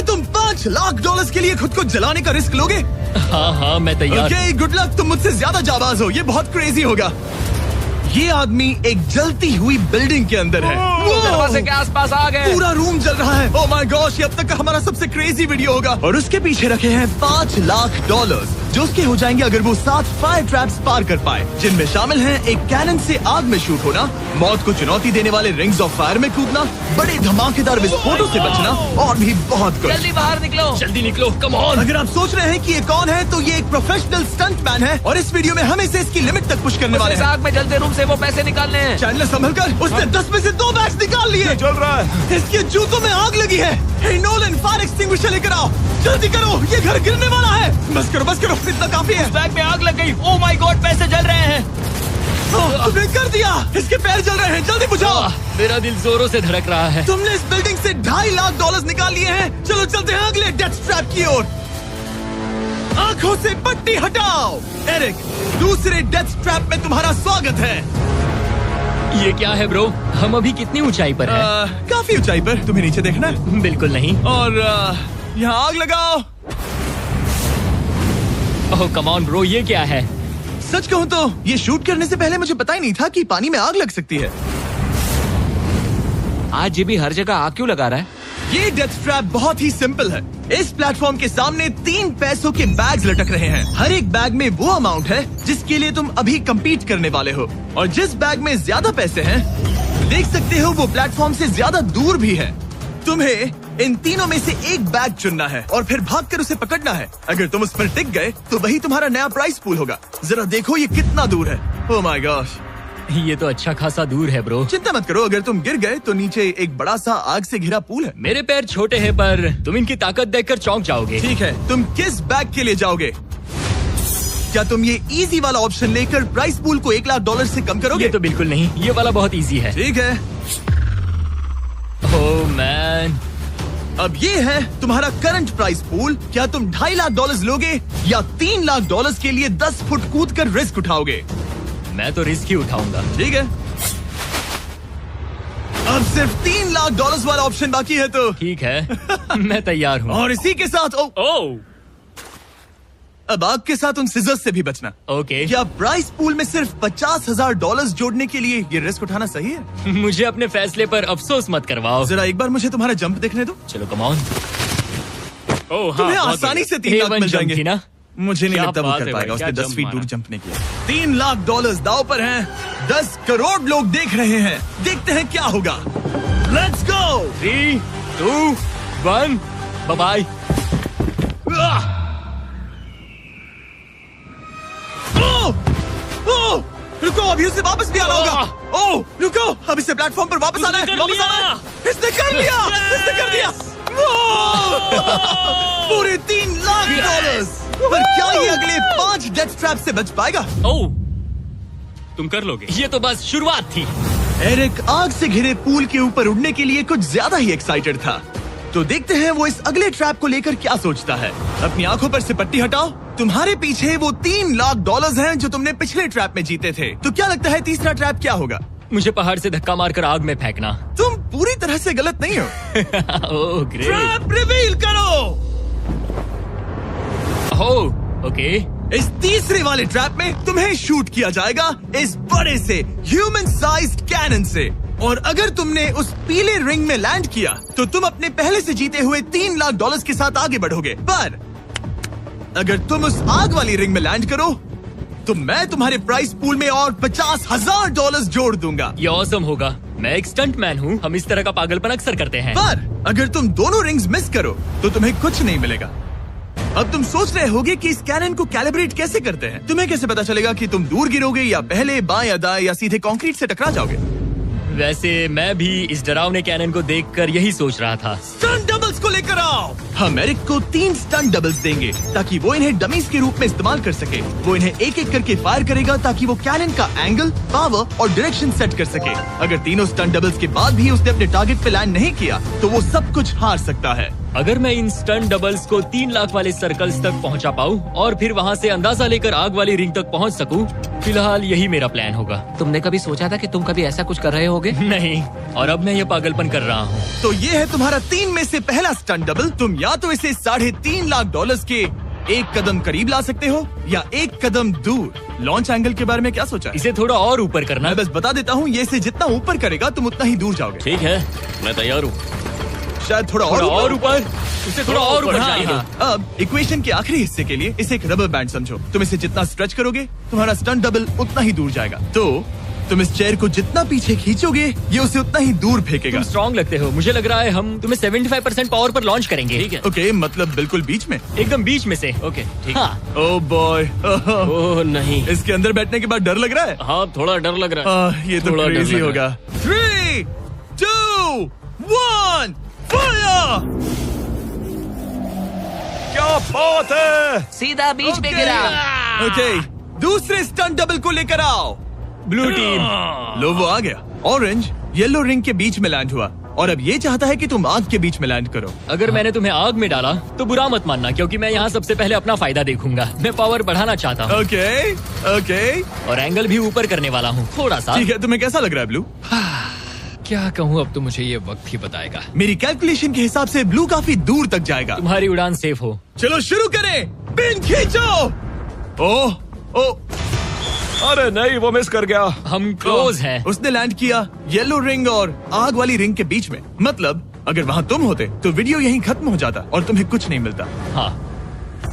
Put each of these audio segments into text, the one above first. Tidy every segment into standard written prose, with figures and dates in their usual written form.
तुम $5,00,000 के लिए खुद को जलाने का रिस्क लोगे? हाँ मैं तैयार। Okay, good luck. तुम मुझसे ज्यादा जाबाज हो, ये बहुत क्रेजी होगा। ये आदमी एक जलती हुई बिल्डिंग के अंदर है। दरवाजे के आसपास आ गए। पूरा रूम जल रहा है। ओह माय गॉश, ये अब तक का हमारा सबसे क्रेजी वीडियो होगा। और उसके पीछे रखे हैं $5,00,000 जो उसके हो जाएंगे अगर वो 7 फायर ट्रैप्स पार कर पाए, जिनमें शामिल हैं एक कैनन से आग में शूट होना, मौत को चुनौती देने वाले रिंग्स ऑफ फायर में कूदना, बड़े धमाकेदार विस्फोटों से बचना और भी बहुत कुछ। जल्दी बाहर निकलो। जल्दी निकलो, कम ऑन। अगर आप सोच रहे हैं कि ये कौन है, तो ये एक प्रोफेशनल स्टंट मैन है और इस वीडियो में हम इसे इसकी लिमिट तक पुश करने वाले इस हैं। आग में जलते रूम से वो पैसे निकालने हैं। चैनल संभल कर, उसने 10 में से 2 बैग्स निकाल लिए। चल रहा है। इसके जूतों में आग लगी है। हे नोलन, फायर एक्सटिंग्विशर लेकर आओ, जल्दी करो, ये घर गिरने वाला है। बस करो, इतना काफी है। बैग में आग लग गई। ओह माय गॉड, पैसे जल रहे हैं। तुमने कर दिया। इसके पैर जल रहे हैं, जल्दी बुझाओ। मेरा दिल जोरों से धड़क रहा है। तुमने इस बिल्डिंग से $2.5 लाख निकाल लिए हैं। चलो चलते हैं अगले डेथ ट्रैप की ओर। आंखों से पट्टी हटाओ। एरिक, दूसरे डेथ ट्रैप में तुम्हारा स्वागत है। ये क्या है ब्रो? हम अभी कितनी ऊंचाई पर हैं? काफी ऊंचाई पर। तुम्हें नीचे देखना है? बिल्कुल नहीं। और यहाँ आग लगाओ। ओह कम ऑन ब्रो, ये क्या है? सच कहूँ तो ये शूट करने से पहले मुझे पता ही नहीं था कि पानी में आग लग सकती है। आज ये भी हर जगह आग क्यों लगा रहा है? ये डेथ ट्रैप बहुत ही सिंपल है। इस प्लेटफॉर्म के सामने 3 पैसों के बैग्स लटक रहे हैं। हर एक बैग में वो अमाउंट है जिसके लिए तुम अभी कम्पीट करने वाले हो, और जिस बैग में ज्यादा पैसे हैं, देख सकते हो वो प्लेटफॉर्म से ज्यादा दूर भी है। तुम्हें इन तीनों में से एक बैग चुनना है और फिर भागकर उसे पकड़ना है। अगर तुम उस पर टिक गए तो वही तुम्हारा नया प्राइस पूल होगा। जरा देखो ये कितना दूर है। ओह माय गॉश, ये तो अच्छा खासा दूर है ब्रो। चिंता मत करो, अगर तुम गिर गए तो नीचे एक बड़ा सा आग से घिरा पूल है। मेरे पैर छोटे हैं पर तुम इनकी ताकत देखकर चौंक जाओगे। ठीक है, तुम किस बैग के लिए जाओगे? क्या तुम ये इजी वाला ऑप्शन लेकर प्राइस पूल को $1,00,000 से कम करोगे? ये तो बिल्कुल नहीं, ये वाला बहुत इजी है। ठीक है, ओह मैन। अब ये है तुम्हारा करंट प्राइस पूल। क्या तुम $2.5 लाख लोगे या $3,00,000 के लिए 10 फुट कूद कर रिस्क उठाओगे? मैं तो रिस्क ही उठाऊंगा। ठीक है, अब सिर्फ $3,00,000 वाला ऑप्शन बाकी है तो ठीक है मैं तैयार हूँ। और इसी के साथ ओह अब आग के साथ उन सिजर्स से भी बचना। ओके। क्या प्राइस पूल में सिर्फ $50,000 जोड़ने के लिए ये रिस्क उठाना सही है? मुझे अपने फैसले पर अफसोस मत करवाओ। जरा एक बार मुझे तुम्हारा जंप देखने दो। चलो कम ऑन। ओह तुम्हें आसानी से 3 लाख मिल जाएंगे ना। मुझे नहीं क्या लगता वो बात कर है पाएगा। भाई, उसने क्या 10 फीट जंप दूर मारा। जंप नहीं किया। $3,00,000 दाव पर हैं। 10 करोड़ लोग देख रहे हैं। देखते हैं क्या होगा। Let's go. 3, 2, 1, बाय। रुको, अभी उसे वापस भी आना होगा। ओह रुको, अब इसे प्लेटफॉर्म पर वापस आना है। वापस आना है। इसने कर लिया। इसने कर दिया। पूरे $3,00,000। पर क्या ये अगले 5 डेथ ट्रैप से बच पाएगा? ओह तुम कर लोगे। ये तो बस शुरुआत थी। एरिक आग से घिरे पूल के ऊपर उड़ने के लिए कुछ ज्यादा ही एक्साइटेड था। तो देखते हैं वो इस अगले ट्रैप को लेकर क्या सोचता है। अपनी आंखों पर से पट्टी हटाओ। तुम्हारे पीछे वो $3,00,000 हैं जो तुमने पिछले ट्रैप में जीते थे। तो क्या लगता है तीसरा ट्रैप क्या होगा? मुझे पहाड़ से धक्का मारकर आग में फेंकना। तुम पूरी तरह से गलत नहीं हो। Oh great. ट्रैप रिवील करो। Oh okay. इस तीसरे वाले ट्रैप में तुम्हें शूट किया जाएगा इस बड़े से ह्यूमन साइज्ड कैनन से, और अगर तुमने उस पीले रिंग में लैंड किया तो तुम अपने पहले से जीते हुए $3,00,000 के साथ आगे बढ़ोगे। पर अगर तुम उस आग वाली रिंग में लैंड करो तो मैं तुम्हारे प्राइस पूल में और $50,000 जोड़ दूंगा। ये ऑसम होगा। मैं एक स्टंट मैन हूँ, हम इस तरह का पागलपन अक्सर करते हैं। पर अगर तुम दोनों रिंग्स मिस करो तो तुम्हें कुछ नहीं मिलेगा। अब तुम सोच रहे होगे कि इस कैनन को कैलिब्रेट कैसे करते हैं। तुम्हें कैसे पता चलेगा कि तुम दूर गिरोगे या पहले बाएं या दाएं या सीधे कंक्रीट से टकरा जाओगे? वैसे मैं भी इस डरावने कैनन को देखकर यही सोच रहा था। स्टंट डबल्स को लेकर आओ। हम एरिक को 3 स्टंट डबल्स देंगे ताकि वो इन्हें डमीज के रूप में इस्तेमाल कर सके। वो इन्हें एक एक करके फायर करेगा ताकि वो कैनन का एंगल, पावर और डायरेक्शन सेट कर सके। अगर तीनों स्टंट डबल्स के बाद भी उसने अपने टारगेट पे लैंड नहीं किया तो वो सब कुछ हार सकता है। अगर मैं इन स्टंट डबल्स को 3 लाख वाले सर्कल्स तक पहुंचा पाऊं और फिर वहां से अंदाजा लेकर आग वाली रिंग तक पहुंच सकूं, फिलहाल यही मेरा प्लान होगा। तुमने कभी सोचा था कि तुम कभी ऐसा कुछ कर रहे होगे? नहीं, और अब मैं ये पागलपन कर रहा हूँ। तो ये है तुम्हारा 3 में से पहला स्टंट डबल। तुम या तो इसे $3.5 लाख के एक कदम करीब ला सकते हो या एक कदम दूर। लॉन्च एंगल के बारे में क्या सोचा है? इसे थोड़ा और ऊपर करना। मैं बस बता देता हूँ, ये इसे जितना ऊपर करेगा तुम उतना ही दूर जाओगे। ठीक है, मैं तैयार हूँ। शायद थोड़ा और ऊपर। इसे थोड़ा और ऊपर चाहिए। अब इक्वेशन के आखिरी हिस्से के लिए इसे एक रबर बैंड समझो। तुम इसे जितना स्ट्रेच करोगे तुम्हारा स्टंट डबल उतना ही दूर जाएगा। तो तुम इस चेयर को जितना पीछे खींचोगे ये उसे उतना ही दूर फेंकेगा। तुम स्ट्रॉन्ग लगते हो। मुझे लग रहा है हम तुम्हें 75% पावर पर लॉन्च करेंगे। ठीक है। ओके, मतलब बिल्कुल बीच में? एकदम बीच में से। ओके, ठीक। हाँ। ओह बॉय, ओह नहीं, इसके अंदर बैठने के बाद डर लग रहा है। हाँ थोड़ा डर लग रहा है। ये तो थोड़ा डर क्रेजी लग होगा। रहा 3, 2, 1, फायर! क्या बात है! सीधा बीच में गिरा। ओके, दूसरे स्टंट डबल को लेकर आओ। Blue team. लो, वो आ गया। ऑरेंज येलो रिंग के बीच में लैंड हुआ और अब ये चाहता है कि तुम आग के बीच में लैंड करो। अगर मैंने तुम्हें आग में डाला तो बुरा मत मानना, क्योंकि मैं यहाँ सबसे पहले अपना फायदा देखूंगा। मैं पावर बढ़ाना चाहता हूँ। ओके, ओके, और एंगल भी ऊपर करने वाला हूँ थोड़ा सा। ठीक है। तुम्हें कैसा लग रहा है ब्लू? क्या कहूँ, अब तो मुझे ये वक्त ही बताएगा। मेरी कैलकुलेशन के हिसाब से ब्लू काफी दूर तक जाएगा। तुम्हारी उड़ान सेफ हो। चलो शुरू करें। पिन खींचो। ओह, ओह, अरे नहीं, वो मिस कर गया। हम क्लोज हैं। उसने लैंड किया येलो रिंग और आग वाली रिंग के बीच में। मतलब अगर वहाँ तुम होते तो वीडियो यहीं खत्म हो जाता और तुम्हें कुछ नहीं मिलता। हाँ।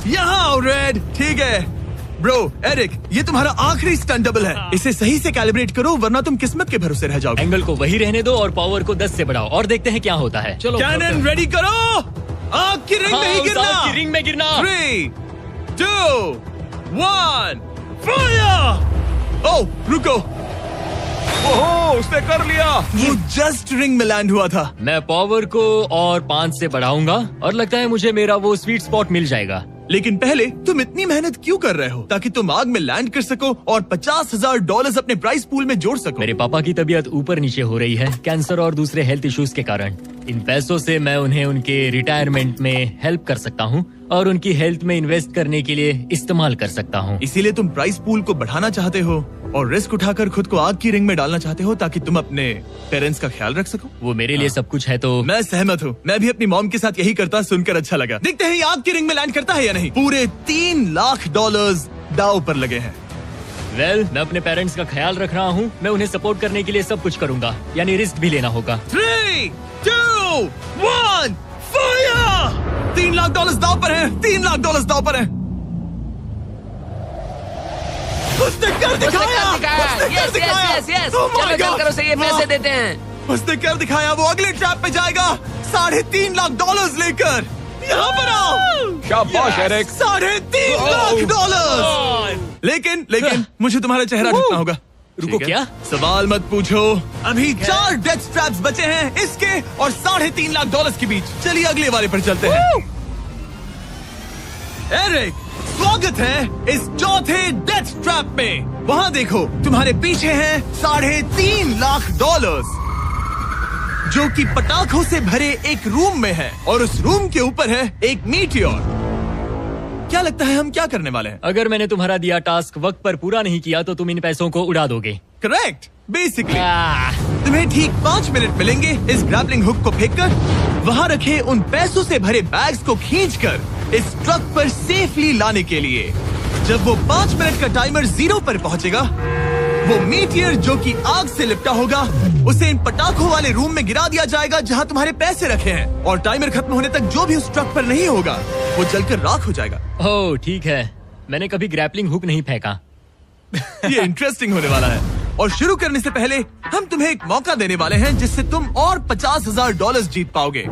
यहाँ रेड। ठीक है ब्रो। एरिक, ये तुम्हारा आखिरी स्टंट डबल है। इसे सही से कैलिब्रेट करो वरना तुम किस्मत के भरोसे रह जाओगे। एंगल को वही रहने दो और पावर को 10 से बढ़ाओ और देखते हैं क्या होता है। चलो कैनन रेडी करो। आग की रिंग में ही उस गिरना। आग की रिंग में गिरना। 3, 2, 1, फायर! ओह, रुको। ओह, उसने कर लिया। वो जस्ट रिंग में लैंड हुआ था। मैं पावर को और 5 से बढ़ाऊंगा और लगता है मुझे मेरा वो स्वीट स्पॉट मिल जाएगा। लेकिन पहले तुम इतनी मेहनत क्यों कर रहे हो? ताकि तुम आग में लैंड कर सको और $50,000 अपने प्राइस पूल में जोड़ सको। मेरे पापा की तबीयत ऊपर नीचे हो रही है, कैंसर और दूसरे हेल्थ इश्यूज के कारण। इन पैसों से मैं उन्हें उनके रिटायरमेंट में हेल्प कर सकता हूँ और उनकी हेल्थ में इन्वेस्ट करने के लिए इस्तेमाल कर सकता हूँ। इसीलिए तुम प्राइस पूल को बढ़ाना चाहते हो और रिस्क उठाकर खुद को आग की रिंग में डालना चाहते हो ताकि तुम अपने पेरेंट्स का ख्याल रख सको। वो मेरे लिए सब कुछ है। तो मैं सहमत हूँ। मैं भी अपनी मॉम के साथ यही करता, सुनकर अच्छा लगा। देखते हैं ये आग की रिंग में लैंड करता है या नहीं। पूरे $3 लाख दांव पर लगे हैं। मैं अपने पेरेंट्स का ख्याल रख रहा हूँ। मैं उन्हें सपोर्ट करने के लिए सब कुछ करूंगा, यानी रिस्क भी लेना होगा। 3, 2, 1, फायर! $3 लाख दांव पर है। $3 लाख दांव पर है। उसने कर दिखाया। Yes yes yes. चलो चलकर उसे ये पैसे देते हैं। उसने कर दिखाया। वो अगले ट्रैप पे जाएगा $3.5 लाख लेकर। यहाँ पर आओ। शाबाश एरिक। $3.5 लाख। लेकिन मुझे तुम्हारा चेहरा ढूंढना होगा। रुको, क्या? सवाल मत पूछो। अभी 4 डेथ ट्रैप्स बचे हैं इसके और $3.5 लाख के बीच। चलिए अगले वाले पर चलते हैं। एरिक, स्वागत है इस चौथे डेथ ट्रैप में। वहाँ देखो, तुम्हारे पीछे है $3.5 लाख जो कि पटाखों से भरे एक रूम में है और उस रूम के ऊपर है एक मीटियोर। क्या लगता है हम क्या करने वाले हैं? अगर मैंने तुम्हारा दिया टास्क वक्त पर पूरा नहीं किया तो तुम इन पैसों को उड़ा दोगे। करेक्ट। बेसिकली तुम्हें ठीक 5 मिनट मिलेंगे इस ग्रैपलिंग हुक को फेंककर वहाँ रखे उन पैसों से भरे बैग्स को खींचकर इस ट्रक पर सेफली लाने के लिए। जब वो 5 मिनट का टाइमर 0 पर पहुँचेगा, वो मीटियर जो कि आग से लिपटा होगा उसे इन पटाखों वाले रूम में गिरा दिया जाएगा जहाँ तुम्हारे पैसे रखे हैं। और टाइमर खत्म होने तक जो भी उस ट्रक पर नहीं होगा वो जलकर राख हो जाएगा। ओह ठीक है, मैंने कभी ग्रैपलिंग हुक नहीं फेंका। ये इंटरेस्टिंग होने वाला है। और शुरू करने से पहले हम तुम्हें एक मौका देने वाले हैं जिससे तुम और $50,000 जीत पाओगे।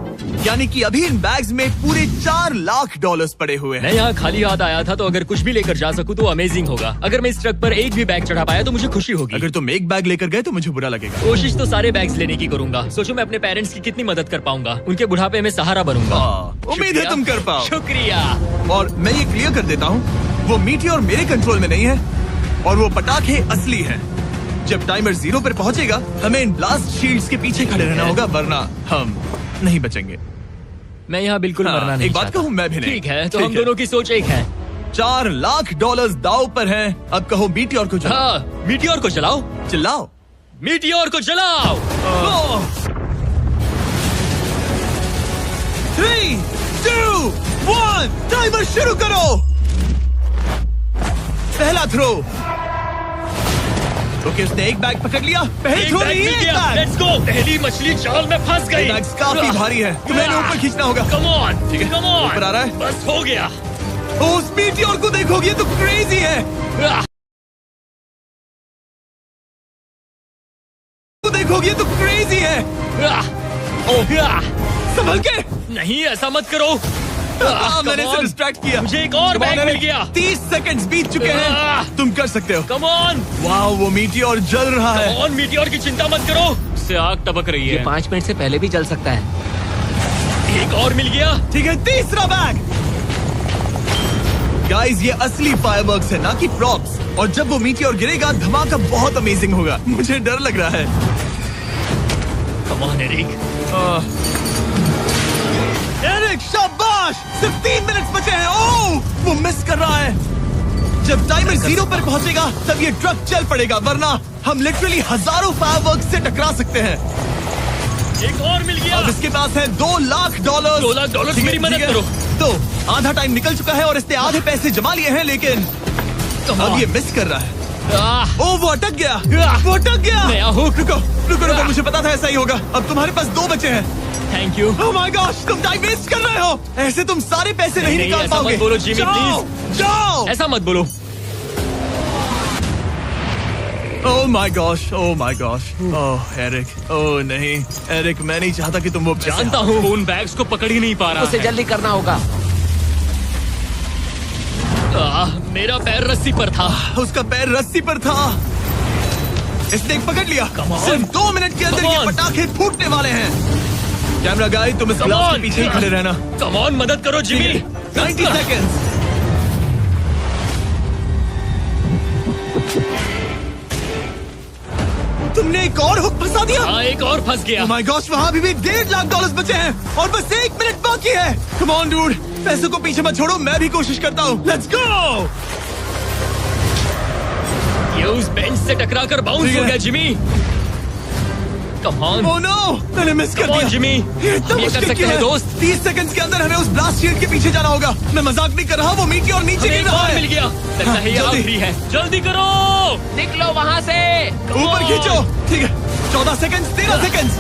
यानी कि अभी इन बैग्स में पूरे $4 लाख पड़े हुए हैं। मैं यहाँ खाली हाथ आया था, तो अगर कुछ भी लेकर जा सकूँ तो अमेजिंग होगा। अगर मैं इस ट्रक पर एक भी बैग चढ़ा पाया तो मुझे खुशी होगी। अगर तुम एक बैग लेकर गए तो मुझे बुरा लगेगा। कोशिश तो सारे बैग्स लेने की करूंगा। सोचो मैं अपने पेरेंट्स की कितनी मदद कर पाऊंगा। उनके बुढ़ापे में सहारा बनूंगा। उम्मीद है तुम कर पाओ। शुक्रिया। और मैं ये क्लियर कर देता हूँ, वो मीटियोर मेरे कंट्रोल में नहीं है और वो पटाखे असली हैं। जब टाइमर 0 पर पहुंचेगा हमें इन ब्लास्ट शील्ड्स के पीछे खड़े रहना होगा, वरना हम नहीं बचेंगे। मैं यहाँ बिल्कुल मरना नहीं एक बात चाहता। कहूँ, मैं भी नहीं। ठीक है, तो ठीक हम है। दोनों की सोच एक है। $4 लाख दाव पर हैं। अब कहो मीटियोर को चलाओ। हाँ, मीटियोर को चलाओ, चिल्लाओ। मीटियोर को चलाओ। 3, 2, 1, टाइमर शुरू करो। पहला थ्रो। ओके, उसने एक बैग पकड़ लिया। पहले थ्रो नहीं, एक बैग। Let's go. पहली मछली जाल में फंस गई। बैग्स काफी भारी है, तुम्हें इन्हें ऊपर खींचना होगा। कम ऑन, ठीक है, कम ऑन। ऊपर आ रहा है। बस हो गया। उस मीटियोर को देखोगे, ये तो क्रेजी है। देखोगे, ये तो क्रेजी है। संभल के। नहीं, ऐसा मत करो। मैंने इसे डिस्ट्रैक्ट किया। मुझे एक और बैग मिल गया। 30 सेकंड्स बीत चुके हैं। तुम कर सकते हो। कम ऑन, वाह, वो मीटियोर जल रहा है। कम ऑन, मीटियोर की चिंता मत करो। इससे आग टपक रही ये है। 5 मिनट से पहले भी जल सकता है। एक और मिल गया। ठीक है, तीसरा बैग। गाइस, ये असली फायरवर्क्स है, ना कि प्रॉप्स। और जब वो मीटियोर गिरेगा, धमाका बहुत अमेजिंग होगा। मुझे डर लग रहा है। Come on Eric. एरिक, शाबाश। सिर्फ 3 मिनट बचे हैं। ओह, वो मिस कर रहा है। जब टाइमर 0 पर पहुंचेगा, तब ये ट्रक चल पड़ेगा, वरना हम लिटरली हजारों फायरवर्क्स से टकरा सकते हैं। एक और मिल गया। अब इसके पास है $2 लाख। $2 लाख ठीक है, मेरी मदद ठीक है। करो। तो आधा टाइम निकल चुका है और इसने आधे पैसे जमा लिए हैं, लेकिन अब ये मिस कर रहा है। ओह, वो अटक गया। वो अटक गया। नया हुक। रुको रुको रुको, मुझे पता था ऐसा ही होगा। अब तुम्हारे पास 2 बचे हैं। Thank you. Oh my gosh, तुम टाइम वेस्ट कर रहे हो। ऐसे तुम सारे पैसे नहीं निकाल ऐसा पाओगे। मत बोलो जिमी, जाओ, प्लीज। जाओ। ऐसा मत बोलो। Oh my gosh, oh my gosh. Oh Eric, oh नहीं एरिक, मैं नहीं चाहता कि तुम वो पैसे जानता हूँ उन बैग्स को पकड़ ही नहीं पा रहा उसे है। जल्दी करना होगा। मेरा पैर रस्सी पर था। उसका पैर रस्सी पर था। इसने एक पकड़ लिया। Come on. सिर्फ 2 मिनट के अंदर Come ये on. पटाखे फूटने वाले हैं। कैमरा गाय, तुम इस Come ग्लास के on. पीछे ही खड़े रहना। कम ऑन, मदद करो जिमी। 90 सेकेंड्स। तुमने एक और हुक फंसा दिया। हाँ, एक और फंस गया। Oh my gosh, वहाँ भी $1.5 लाख बचे हैं और बस 1 मिनट बाकी है। Come on dude, पैसों को पीछे मत छोड़ो, मैं भी कोशिश करता हूँ। Let's go! ये उस बेंच से टकरा कर बाउंस ठीक हो है। गया Jimmy. Come on. Oh no, मैंने मिस कर Come on, दिया। जिमी। ये इतना हम ये कर मुश्किल सकते क्यों हैं, है? दोस्त। 30 सेकंड्स के अंदर हमें उस ब्लास्ट शील्ड के पीछे जाना होगा। मैं मजाक नहीं कर रहा, वो मीटी और नीचे हमें गिर एक रहा और है। मिल गया। लगता है ये जल्दी। आखिरी है। जल्दी करो। निकलो वहाँ से। Come ऊपर on. खींचो। ठीक है, 14 सेकंड्स, 13 सेकंड्स।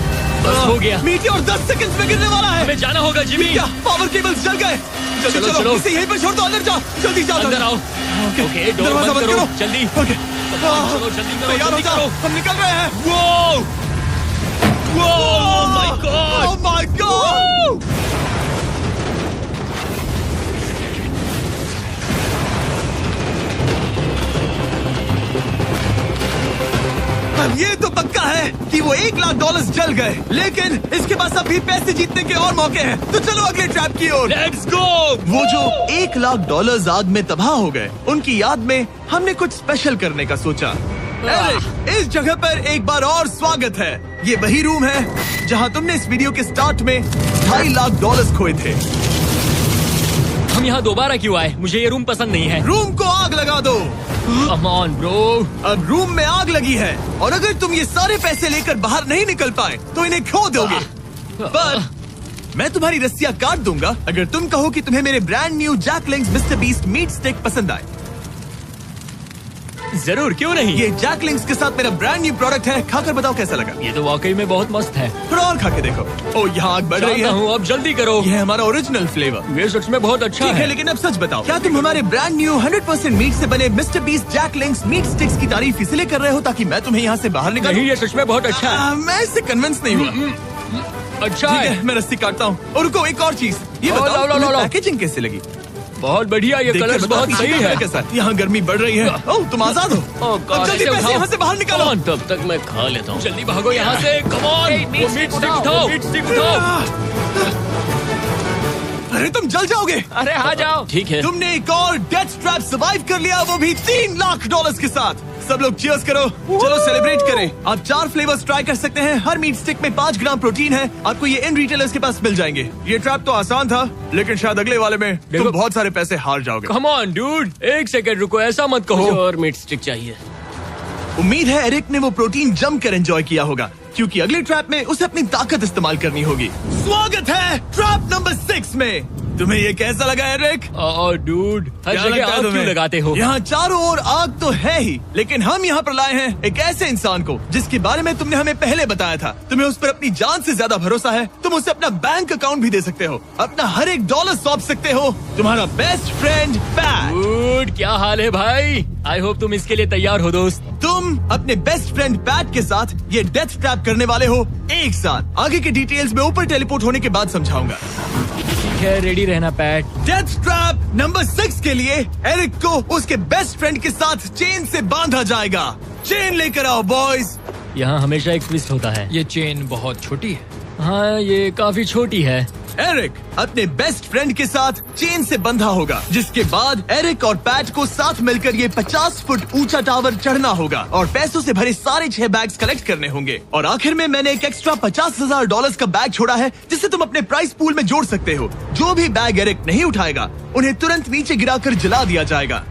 बस हो गया। मीटी और 10 सेकंड्स में गिरने वाला है। हमें जाना होगा जिमी। क्या पावर केबल्स जल गए? चलो चलो, चलो, चलो। इसे यहीं पर छोड़ दो, अंदर जाओ। जल्दी जाओ, अंदर आओ। ओके, ओके, डोर दरवाजा बंद बंद करो। करो। जल्दी। ओके, चलो, जल्दी करो, तैयार हो जल्दी जाओ, करो। हम निकल रहे हैं। Whoa! Oh my God! Oh my God! अब ये तो पक्का है कि वो $1 लाख जल गए, लेकिन इसके पास अभी पैसे जीतने के और मौके हैं। तो चलो अगले ट्रैप की ओर। Let's go! वो जो $1 लाख आग में तबाह हो गए, उनकी याद में हमने कुछ स्पेशल करने का सोचा। एरिक, इस जगह पर एक बार और स्वागत है। ये वही रूम है जहां तुमने इस वीडियो के स्टार्ट में $2.5 लाख खोए थे। हम यहाँ दोबारा क्यों आए? मुझे ये रूम पसंद नहीं है। रूम को आग लगा दो। Come on, bro. अब रूम में आग लगी है और अगर तुम ये सारे पैसे लेकर बाहर नहीं निकल पाए तो इन्हें खो दोगे। पर मैं तुम्हारी रस्सियां काट दूंगा अगर तुम कहो कि तुम्हें मेरे brand new Jack Links Mister Beast meat stick पसंद आए। जरूर, क्यों नहीं? ये जैकलिंग्स के साथ मेरा ब्रांड न्यू प्रोडक्ट है, खाकर बताओ कैसा लगा। ये तो वाकई में बहुत मस्त है। थोड़ा और खा के देखो। ओ, यहाँ आग बढ़ रही जानता है। हूँ, अब जल्दी करो। ये है हमारा ओरिजिनल फ्लेवर। ये सच में बहुत अच्छा ठीक है, है। लेकिन अब सच बताओ, क्या तुम हमारे ब्रांड न्यू 100% मीट से बने मिस्टर बीस्ट जैकलिंग्स मीट स्टिक्स की तारीफ इसलिए कर रहे हो ताकि मैं तुम्हें यहाँ से बाहर निकालूं? नहीं, ये सच में बहुत अच्छा है। मैं इससे कन्विंस नहीं हुआ। अच्छा ठीक है। है, मैं रस्सी काटता हूँ। और रुको, एक और चीज, ये लो, लो, बताओ लो, तुम्हें लो। पैकेजिंग कैसे लगी? बहुत बढ़िया, ये देख के कलर्स बताओ बहुत पीछे सही का है। कैसा? यहाँ गर्मी बढ़ रही है। ओह, तुम आजाद हो। Oh God, अब जल्दी ऐसे पैसे उठाओ। यहाँ से बाहर निकालो। Come on, तब तक मैं खा लेता हूँ। जल्दी भागो यहाँ से। Come on, Hey, meat वो मीट stick स्टिक उठाओ। उठाओ। मीट स्टिक उठाओ। अरे तुम जल जाओगे। अरे आ जाओ। ठीक है। तुमने एक और डेथ ट्रैप सर्वाइव कर लिया, वो भी $3 लाख के साथ। सब लोग चीयर्स करो, चलो सेलिब्रेट करें। आप 4 फ्लेवर्स ट्राई कर सकते हैं। हर मीट स्टिक में 5 ग्राम प्रोटीन है। आपको ये इन रिटेलर्स के पास मिल जाएंगे। ये ट्रैप तो आसान था, लेकिन शायद अगले वाले में तुम बहुत सारे पैसे हार जाओगे। कम ऑन डूड, एक सेकंड रुको, ऐसा मत कहो। और मीट स्टिक चाहिए। उम्मीद है एरिक ने वो प्रोटीन जमकर एंजॉय किया होगा, क्योंकि अगले ट्रैप में उसे अपनी ताकत इस्तेमाल करनी होगी। स्वागत है ट्रैप नंबर 6 में। तुम्हें ये कैसा लगा एरिक? डूड, हर क्या जगह लगता है आग तुम्हें? क्यों लगाते हो? यहाँ चारों ओर आग तो है ही, लेकिन हम यहाँ पर लाए हैं एक ऐसे इंसान को जिसके बारे में तुमने हमें पहले बताया था। तुम्हें उस पर अपनी जान से ज्यादा भरोसा है। तुम उसे अपना बैंक अकाउंट भी दे सकते हो, अपना हर एक डॉलर सौंप सकते हो। तुम्हारा बेस्ट फ्रेंड पैट। डूड, क्या हाल है भाई? आई होप तुम इसके लिए तैयार हो दोस्त। तुम अपने बेस्ट फ्रेंड पैट के साथ ये डेथ ट्रैप करने वाले हो एक साथ। आगे की डिटेल्स में ऊपर टेलीपोर्ट होने के बाद समझाऊंगा। ठीक है, रेडी रहना पैट। डेथ ट्रैप नंबर 6 के लिए एरिक को उसके बेस्ट फ्रेंड के साथ चेन से बांधा जाएगा। चेन लेकर आओ बॉयज। यहाँ हमेशा एक ट्विस्ट होता है। ये चेन बहुत छोटी है। हाँ, ये काफी छोटी है। एरिक अपने बेस्ट फ्रेंड के साथ चेन से बंधा होगा, जिसके बाद एरिक और पैट को साथ मिलकर ये 50 फुट ऊंचा टावर चढ़ना होगा और पैसों से भरे सारे 6 बैग्स कलेक्ट करने होंगे। और आखिर में मैंने एक एक्स्ट्रा $50,000 का बैग छोड़ा है, जिसे तुम अपने प्राइस पूल में जोड़ सकते हो। जो भी बैग एरिक नहीं उठाएगा, उन्हें तुरंत नीचे गिराकर जला दिया जाएगा।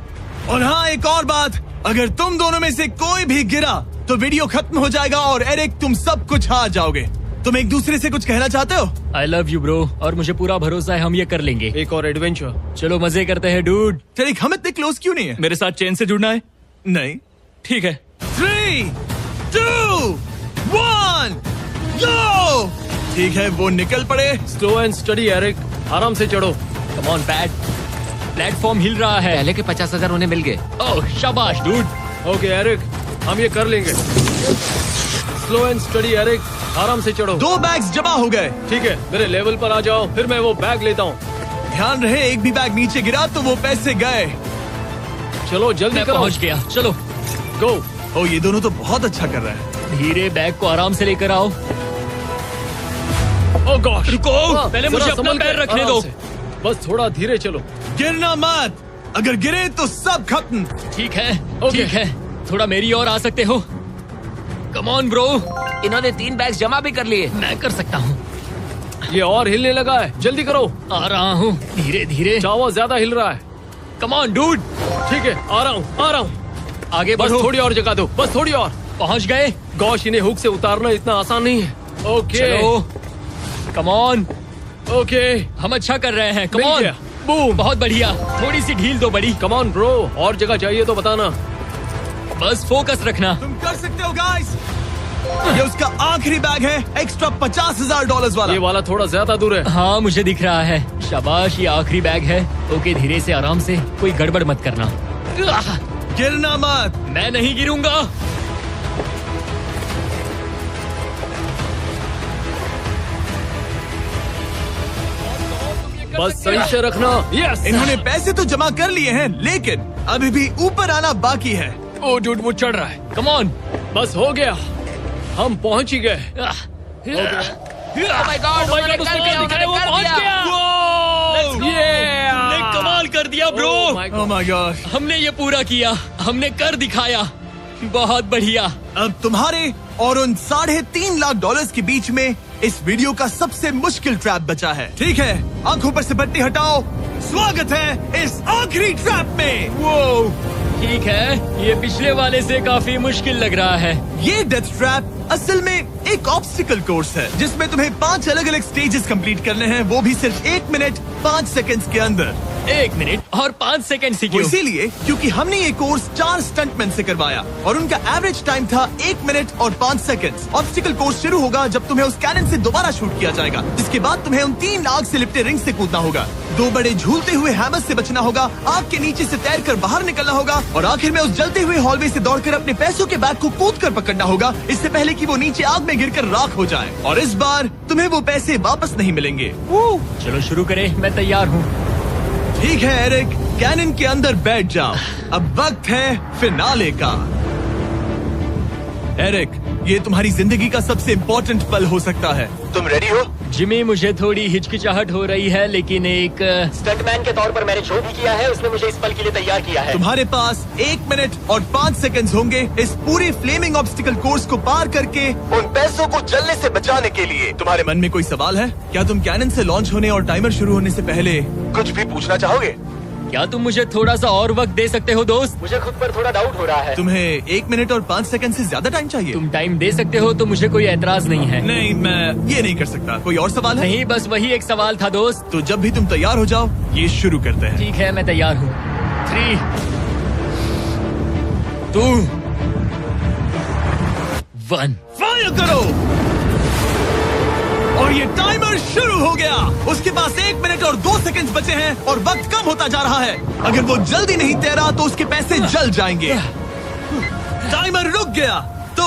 और हाँ, एक और बात, अगर तुम दोनों में से कोई भी गिरा तो वीडियो खत्म हो जाएगा और एरिक तुम सब कुछ हार जाओगे। तुम एक दूसरे से कुछ कहना चाहते हो? आई लव यू ब्रो, और मुझे पूरा भरोसा है हम ये कर लेंगे। एक और एडवेंचर। चलो मजे करते हैं डूड। एरिक, हम इतने क्लोज क्यों नहीं है? मेरे साथ चेन से जुड़ना है? नहीं। ठीक है। 3, 2, 1, go! ठीक है, वो निकल पड़े। स्लो एंड स्टडी एरिक, आराम से चढ़ो। कम ऑन पैट, प्लेटफॉर्म हिल रहा है। पहले के 50,000 उन्हें मिल गए। ओह शाबाश डूड। ओके एरिक, हम ये कर लेंगे। स्लो एंड स्टडी एरिक, आराम से चढ़ो। 2 बैग्स जमा हो गए। ठीक है, मेरे लेवल पर आ जाओ, फिर मैं वो बैग लेता हूँ। ध्यान रहे, एक भी बैग नीचे गिरा तो वो पैसे गए। चलो जल्दी मैं करो। पहुंच गया, चलो। गो। ओ, ये दोनों तो बहुत अच्छा कर रहे हैं। धीरे बैग को आराम से लेकर आओ। ओह गॉश, रुको, पहले जरा मुझे अपना संभल पैर के, रखने आराम दो। से। बस थोड़ा धीरे चलो। गिरना मत, अगर गिरे तो सब खत्म। ठीक है, ओके। ठीक है, थोड़ा मेरी ओर आ सकते हो? Come on bro. इन्होंने 3 बैग्स जमा भी कर लिए। मैं कर सकता हूँ। ये और हिलने लगा है, जल्दी करो। आ रहा हूँ, धीरे धीरे। चावा ज्यादा हिल रहा है। Come on dude. ठीक है, आ रहा हूँ, आ रहा हूँ। आगे बस बढ़ो। थोड़ी और जगह दो, बस थोड़ी और। पहुँच गए। गॉश, इन्हें हुक से उतारना इतना आसान नहीं है। ओके चलो, कम ऑन। ओके, हम अच्छा कर रहे हैं। कम मिल ऑन। गया। बूम। बहुत बढ़िया, थोड़ी सी ढील दो बड़ी। कम ऑन ब्रो, और जगह चाहिए तो बताना। बस फोकस रखना। तुम कर सकते हो गाइस। ये उसका आखिरी बैग है, एक्स्ट्रा $50,000 वाला। ये वाला थोड़ा ज्यादा दूर है। हाँ, मुझे दिख रहा है। शाबाश, ये आखिरी बैग है। ओके, धीरे से, आराम से, कोई गड़बड़ मत करना। गिरना मत। मैं नहीं गिरूंगा। बस सही से रखना। यस। इन्होंने पैसे तो जमा कर लिए हैं, लेकिन अभी भी ऊपर आना बाकी है। ओ डूड, वो चढ़ रहा है। Come on. बस हो गया, हम पहुंच ही गए। Oh my God, उन्होंने कर दिया, उन्होंने वो कर पहुंच दिया। गया। Yeah! हमने कमाल कर दिया bro. Oh my Oh my God! हमने ये पूरा किया, हमने कर दिखाया। बहुत बढ़िया। अब तुम्हारे और उन $3.5 लाख के बीच में इस वीडियो का सबसे मुश्किल ट्रैप बचा है। ठीक है, आंखों पर से पट्टी हटाओ। स्वागत है इस आखिरी ट्रैप में। वो ठीक है, ये पिछले वाले से काफी मुश्किल लग रहा है। ये डेथ ट्रैप असल में एक ऑब्स्टिकल कोर्स है, जिसमें तुम्हें 5 अलग अलग स्टेजेस कंप्लीट करने हैं, वो भी सिर्फ 1 मिनट 5 सेकंड्स के अंदर। 1 मिनट और 5 सेकंड से वो क्यों? इसीलिए क्योंकि हमने ये कोर्स 4 स्टंटमैन से करवाया और उनका एवरेज टाइम था 1 मिनट और 5 सेकंड्स। ऑब्स्टिकल कोर्स शुरू होगा जब तुम्हें उस कैनन से दोबारा शूट किया जाएगा, जिसके बाद तुम्हें उन 3 आग से लिपटे रिंग से कूदना होगा, 2 बड़े झूलते हुए हैमर से बचना होगा, आग के नीचे से तैरकर बाहर निकलना होगा और आखिर में उस जलते हुए हॉलवे से दौड़कर अपने पैसों के बैग को कूद कर पकड़ना होगा, इससे पहले कि वो नीचे आग में गिरकर राख हो जाए। और इस बार तुम्हें वो पैसे वापस नहीं मिलेंगे। चलो शुरू करें, मैं तैयार हूँ। ठीक है एरिक, कैनन के अंदर बैठ जाओ। अब वक्त है फिनाले का। एरिक, ये तुम्हारी जिंदगी का सबसे इम्पोर्टेंट पल हो सकता है। तुम रेडी हो? जिमी, मुझे थोड़ी हिचकिचाहट हो रही है, लेकिन एक स्टंटमैन के तौर पर मैंने जो भी किया है उसने मुझे इस पल के लिए तैयार किया है। तुम्हारे पास 1 मिनट और 5 सेकंड्स होंगे इस पूरी फ्लेमिंग ऑब्स्टिकल कोर्स को पार करके उन पैसों को जलने से बचाने के लिए। तुम्हारे मन में कोई सवाल है? क्या तुम कैनन से लॉन्च होने और टाइमर शुरू होने से पहले कुछ भी पूछना चाहोगे? क्या तुम मुझे थोड़ा सा और वक्त दे सकते हो दोस्त? मुझे खुद पर थोड़ा डाउट हो रहा है। तुम्हें 1 मिनट और 5 सेकंड से ज्यादा टाइम चाहिए? तुम टाइम दे सकते हो तो मुझे कोई एतराज नहीं है। नहीं, मैं ये नहीं कर सकता। कोई और सवाल है? नहीं, बस वही एक सवाल था दोस्त। तो जब भी तुम तैयार हो जाओ, ये शुरू करते हैं। ठीक है, मैं तैयार हूँ। 3, 2, 1 फायर करो। और ये टाइमर शुरू हो गया। उसके पास 1 मिनट और 2 सेकंड्स बचे हैं और वक्त कम होता जा रहा है। अगर वो जल्दी नहीं तैरा तो उसके पैसे जल जाएंगे। टाइमर रुक गया। तो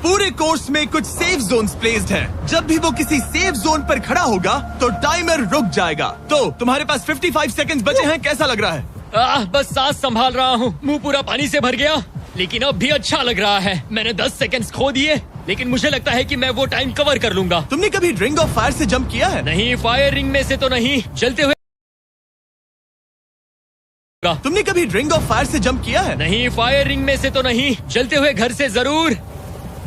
पूरे कोर्स में कुछ सेफ जोन्स प्लेस्ड हैं। जब भी वो किसी सेफ जोन पर खड़ा होगा तो टाइमर रुक जाएगा। तो तुम्हारे पास 55 सेकंड्स बचे हैं। कैसा लग रहा है? बस सांस संभाल रहा हूँ। मुंह पूरा पानी से भर गया, लेकिन अब भी अच्छा लग रहा है। मैंने 10 सेकंड्स खो दिए, लेकिन मुझे लगता है कि मैं वो टाइम कवर कर लूंगा। तुमने कभी रिंग ऑफ फायर से जंप किया है? नहीं, फायर रिंग में से तो नहीं, जलते हुए। तुमने कभी रिंग ऑफ फायर से जंप किया है? नहीं, फायर रिंग में से तो नहीं, जलते हुए घर से जरूर।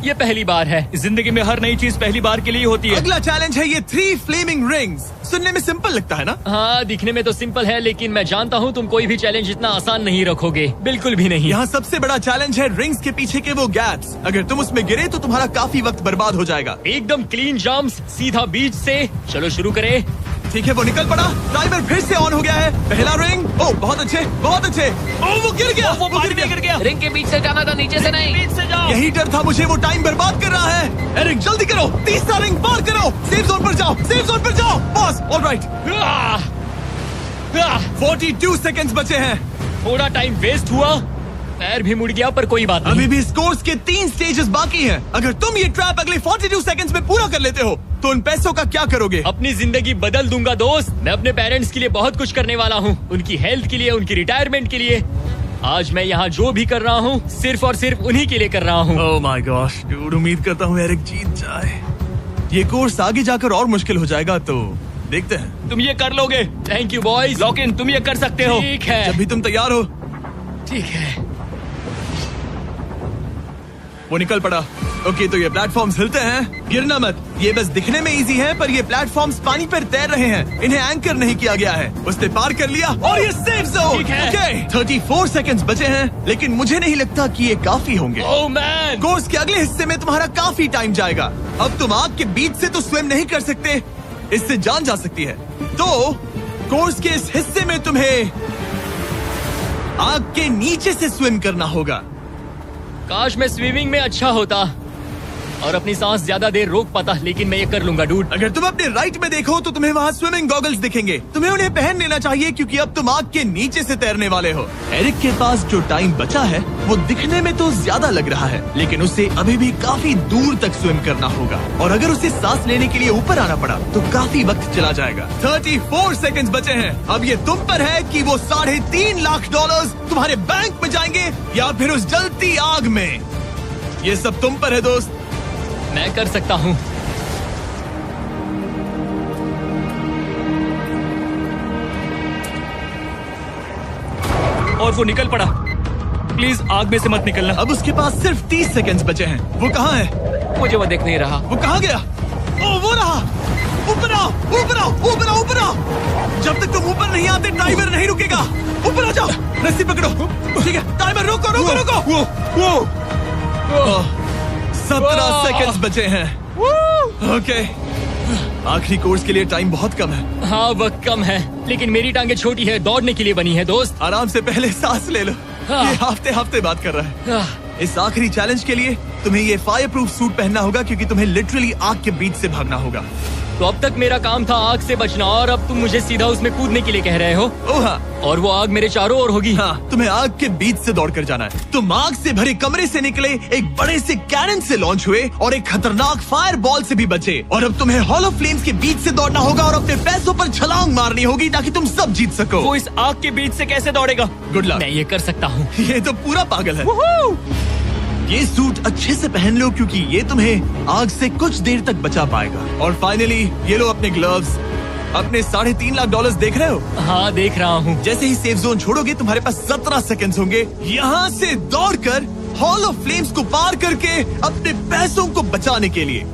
ये पहली बार है। जिंदगी में हर नई चीज पहली बार के लिए होती है। अगला चैलेंज है ये 3 फ्लेमिंग रिंग्स। सुनने में सिंपल लगता है ना? हाँ, दिखने में तो सिंपल है, लेकिन मैं जानता हूँ तुम कोई भी चैलेंज इतना आसान नहीं रखोगे। बिल्कुल भी नहीं। यहाँ सबसे बड़ा चैलेंज है रिंग्स के पीछे के वो गैप्स। अगर तुम उसमें गिरे तो तुम्हारा काफी वक्त बर्बाद हो जाएगा। एकदम क्लीन जंप्स, सीधा बीच से। चलो शुरू करें। ठीक है, वो निकल पड़ा। टाइमर फिर से ऑन हो गया है। पहला रिंग। ओ, बहुत अच्छे, बहुत अच्छे। ओ, वो गिर गया। वो पानी में गिर गया। रिंग के बीच से जाना था, नीचे से नहीं। बीच से जाओ। यही डर था मुझे, वो टाइम बर्बाद कर रहा है। एरिक जल्दी करो, तीसरा रिंग पार करो। सेफ जोन पर जाओ, सेफ जोन पर जाओ। Boss, alright. 42 सेकंड्स बचे हैं। थोड़ा टाइम वेस्ट हुआ, पैर भी मुड़ गया, पर कोई बात नहीं। अभी भी इस कोर्स के 3 स्टेजेस बाकी हैं। अगर तुम ये ट्रैप अगले 42 सेकंड्स में पूरा कर लेते हो तो उन पैसों का क्या करोगे? अपनी जिंदगी बदल दूंगा दोस्त। मैं अपने पेरेंट्स के लिए बहुत कुछ करने वाला हूँ, उनकी हेल्थ के लिए, उनकी रिटायरमेंट के लिए। आज मैं यहाँ जो भी कर रहा हूँ सिर्फ और सिर्फ उन्हीं के लिए कर रहा हूँ। ओह माय गॉश डूड, उम्मीद करता हूँ एरिक जीत जाए। ये कोर्स आगे जाकर और मुश्किल हो जाएगा, तो देखते हैं। तुम ये कर लोगे। Thank you boys. Lock in, तुम ये कर सकते हो। ठीक है, जब भी तुम तैयार हो। ठीक है। वो निकल पड़ा। ओके, तो ये प्लेटफॉर्म्स हिलते हैं। गिरना मत। ये बस दिखने में इजी है, पर ये प्लेटफॉर्म्स पानी पर तैर रहे हैं। इन्हें एंकर नहीं किया गया है। उसने पार कर लिया और ये सेफ जोन। ठीक है। ओके, 34 सेकंड्स बचे हैं, लेकिन मुझे नहीं लगता कि ये काफी होंगे। ओह मैन, कोर्स के अगले हिस्से में तुम्हारा काफी टाइम जाएगा। अब तुम आग के बीच से तो स्विम नहीं कर सकते, इससे जान जा सकती है। तो कोर्स के इस हिस्से में तुम्हें आग के नीचे से स्विम करना होगा। काश मैं स्विमिंग में अच्छा होता और अपनी सांस ज्यादा देर रोक पाता, लेकिन मैं ये कर लूंगा डूड। अगर तुम अपने राइट में देखो तो तुम्हें वहाँ स्विमिंग गॉगल्स दिखेंगे। तुम्हें उन्हें पहन लेना चाहिए, क्योंकि अब तुम आग के नीचे से तैरने वाले हो। एरिक के पास जो टाइम बचा है वो दिखने में तो ज्यादा लग रहा है, लेकिन उसे अभी भी काफी दूर तक स्विम करना होगा। और अगर उसे सांस लेने के लिए ऊपर आना पड़ा तो काफी वक्त चला जाएगा। 34 सेकंड्स बचे हैं। अब ये तुम पर है कि वो $3.5 लाख तुम्हारे बैंक में जाएंगे या फिर उस जलती आग में। ये सब तुम पर है दोस्त। मैं कर सकता हूँ। और वो निकल पड़ा। प्लीज आग में से मत निकलना। अब उसके पास सिर्फ 30 सेकंड्स बचे हैं। वो कहाँ है? मुझे वो दिख नहीं रहा। वो कहाँ गया? ओ, वो रहा। ऊपर आओ, ऊपर आओ, ऊपर आओ, ऊपर आओ। जब तक तुम ऊपर नहीं आते टाइमर नहीं रुकेगा। ऊपर आ जाओ, रस्सी पकड़ो। ठीक है, टाइमर रुको, रुको, रुको। वो 17 सेकंड्स बचे हैं। ओके, आखिरी कोर्स के लिए टाइम बहुत कम है। हाँ, वक्त कम है, लेकिन मेरी टांगे छोटी है, दौड़ने के लिए बनी है दोस्त। आराम से पहले सांस ले लो। हाँ। ये हफ्ते हफ्ते बात कर रहा है। आह, इस आखिरी चैलेंज के लिए तुम्हें ये फायर प्रूफ सूट पहनना होगा, क्योंकि तुम्हें लिटरली आग के बीच से भागना होगा। तो अब तक मेरा काम था आग से बचना, और अब तुम मुझे सीधा उसमें कूदने के लिए कह रहे हो। ओह हाँ, और वो आग मेरे चारों ओर होगी। हाँ, तुम्हें आग के बीच से दौड़ कर जाना है। तुम आग से भरे कमरे से निकले, एक बड़े से कैनन से लॉन्च हुए और एक खतरनाक फायर बॉल से भी बचे। और अब तुम्हें हॉलो फ्लेम्स के बीच से दौड़ना होगा और अपने पैसों पर छलांग मारनी होगी ताकि तुम सब जीत सको। वो इस आग के बीच से कैसे दौड़ेगा? Good luck. मैं ये कर सकता हूँ। ये तो पूरा पागल है। ये सूट अच्छे से पहन लो क्योंकि ये तुम्हें आग से कुछ देर तक बचा पाएगा। और फाइनली ये लो अपने ग्लव्स। अपने $3.5 लाख देख रहे हो? हाँ, देख रहा हूँ। जैसे ही सेफ जोन छोड़ोगे तुम्हारे पास 17 सेकंड्स होंगे यहाँ से दौड़कर हॉल ऑफ फ्लेम्स को पार करके अपने पैसों को बचाने के लिए।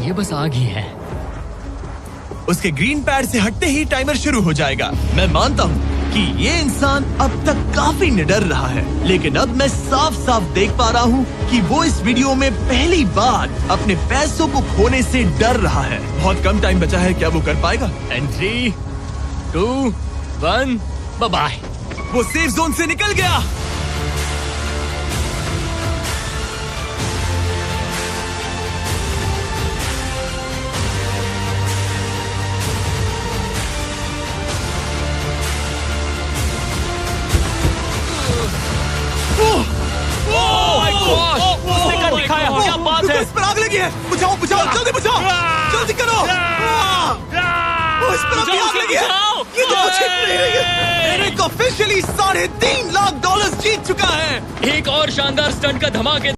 ये बस आग ही है। उसके ग्रीन पैड से हटते ही टाइमर शुरू हो जाएगा। मैं मानता हूँ कि ये इंसान अब तक काफी निडर रहा है, लेकिन अब मैं साफ साफ देख पा रहा हूँ कि वो इस वीडियो में पहली बार अपने पैसों को खोने से डर रहा है। बहुत कम टाइम बचा है, क्या वो कर पाएगा? And 3, 2, 1, bye. वो सेफ जोन से निकल गया। उसने कर दिखाया, क्या बात है? इस पर आग लगी है। बुझाओ बुझाओ, जल्दी बुझाओ, जल्दी करो। इस पर आग लगी है। ये तो कुछ हिट नहीं रही है। एरिक ऑफिशियली $3.5 लाख जीत चुका है। एक और शानदार स्टंट का धमाके